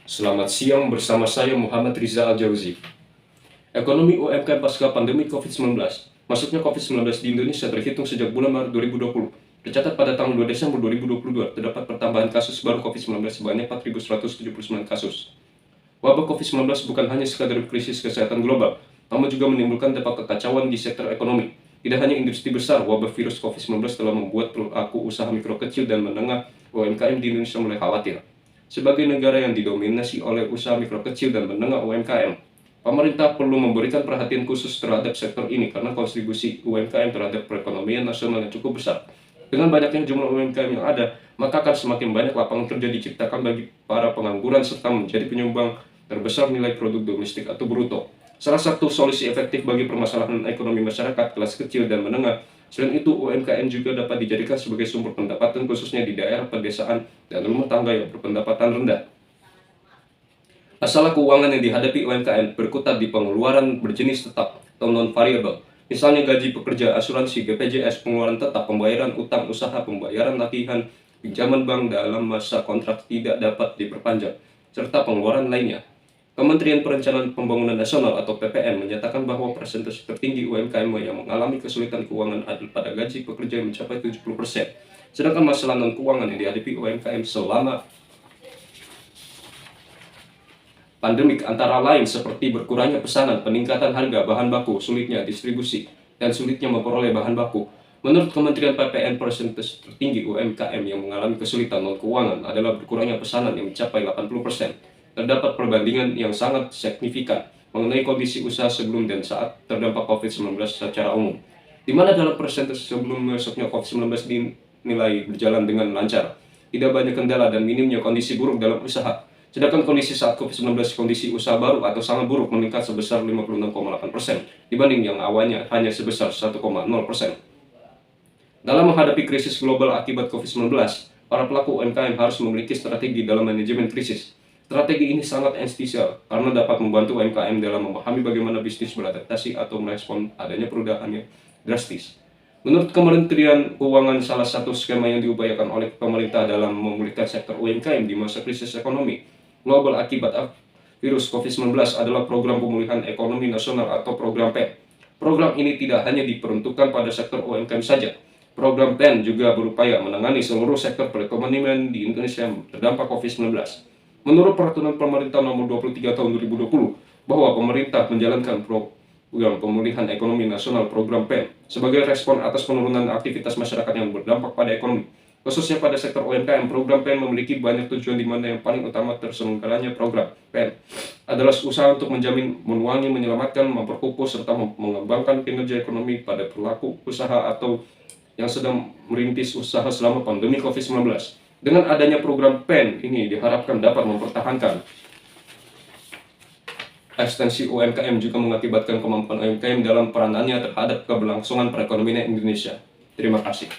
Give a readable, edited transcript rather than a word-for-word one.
Selamat siang, bersama saya Muhammad Riza Al-Jauzi. Ekonomi UMKM pasca pandemi COVID-19. Masuknya COVID-19 di Indonesia terhitung sejak bulan Maret 2020. Tercatat pada tanggal 2 Desember 2022, terdapat pertambahan kasus baru COVID-19 sebanyak 4.179 kasus. Wabah COVID-19 bukan hanya sekadar krisis kesehatan global, namun juga menimbulkan dampak kekacauan di sektor ekonomi. Tidak hanya industri besar, wabah virus COVID-19 telah membuat pelaku usaha mikro kecil dan menengah UMKM di Indonesia mulai khawatir. Sebagai negara yang didominasi oleh usaha mikro kecil dan menengah UMKM, pemerintah perlu memberikan perhatian khusus terhadap sektor ini karena kontribusi UMKM terhadap perekonomian nasional yang cukup besar. Dengan banyaknya jumlah UMKM yang ada, maka akan semakin banyak lapangan kerja diciptakan bagi para pengangguran serta menjadi penyumbang terbesar nilai produk domestik atau bruto. Salah satu solusi efektif bagi permasalahan ekonomi masyarakat kelas kecil dan menengah. Selain itu, UMKM juga dapat dijadikan sebagai sumber pendapatan khususnya di daerah pedesaan dan rumah tangga yang berpendapatan rendah. Masalah keuangan yang dihadapi UMKM berkutat di pengeluaran berjenis tetap atau non-variable. Misalnya gaji pekerja, asuransi, BPJS, pengeluaran tetap, pembayaran utang usaha, pembayaran tagihan, pinjaman bank dalam masa kontrak tidak dapat diperpanjang, serta pengeluaran lainnya. Kementerian Perencanaan Pembangunan Nasional atau PPN menyatakan bahwa persentase tertinggi UMKM yang mengalami kesulitan keuangan adalah pada gaji pekerja yang mencapai 70%. Sedangkan masalah non-keuangan yang dihadapi UMKM selama pandemik antara lain seperti berkurangnya pesanan, peningkatan harga bahan baku, sulitnya distribusi, dan sulitnya memperoleh bahan baku. Menurut Kementerian PPN, persentase tertinggi UMKM yang mengalami kesulitan non-keuangan adalah berkurangnya pesanan yang mencapai 80%. Terdapat perbandingan yang sangat signifikan mengenai kondisi usaha sebelum dan saat terdampak COVID-19 secara umum, di mana dalam persentase sebelum masuknya COVID-19 dinilai berjalan dengan lancar, tidak banyak kendala dan minimnya kondisi buruk dalam usaha. Sedangkan kondisi saat COVID-19, kondisi usaha baru atau sangat buruk meningkat sebesar 56,8% dibanding yang awalnya hanya sebesar 1,0%. Dalam menghadapi krisis global akibat COVID-19, para pelaku UMKM harus memiliki strategi dalam manajemen krisis. Strategi ini sangat esensial karena dapat membantu UMKM dalam memahami bagaimana bisnis beradaptasi atau merespon adanya perubahan yang drastis. Menurut Kementerian Keuangan, salah satu skema yang diupayakan oleh pemerintah dalam memulihkan sektor UMKM di masa krisis ekonomi global akibat virus COVID-19 adalah Program Pemulihan Ekonomi Nasional atau Program PEN. Program ini tidak hanya diperuntukkan pada sektor UMKM saja. Program PEN juga berupaya menangani seluruh sektor perekonomian di Indonesia yang terdampak COVID-19. Menurut Peraturan Pemerintah Nomor 23 Tahun 2020, bahwa pemerintah menjalankan Program Pemulihan Ekonomi Nasional Program PEN sebagai respon atas penurunan aktivitas masyarakat yang berdampak pada ekonomi. Khususnya pada sektor UMKM, program PEN memiliki banyak tujuan di mana yang paling utama terselenggaranya program PEN adalah usaha untuk menjamin, menuangi, menyelamatkan, memperkukuh, serta mengembangkan kinerja ekonomi pada pelaku usaha atau yang sedang merintis usaha selama pandemi COVID-19. Dengan adanya program PEN ini diharapkan dapat mempertahankan ekstensi UMKM juga mengakibatkan kemampuan UMKM dalam peranannya terhadap keberlangsungan perekonomian Indonesia. Terima kasih.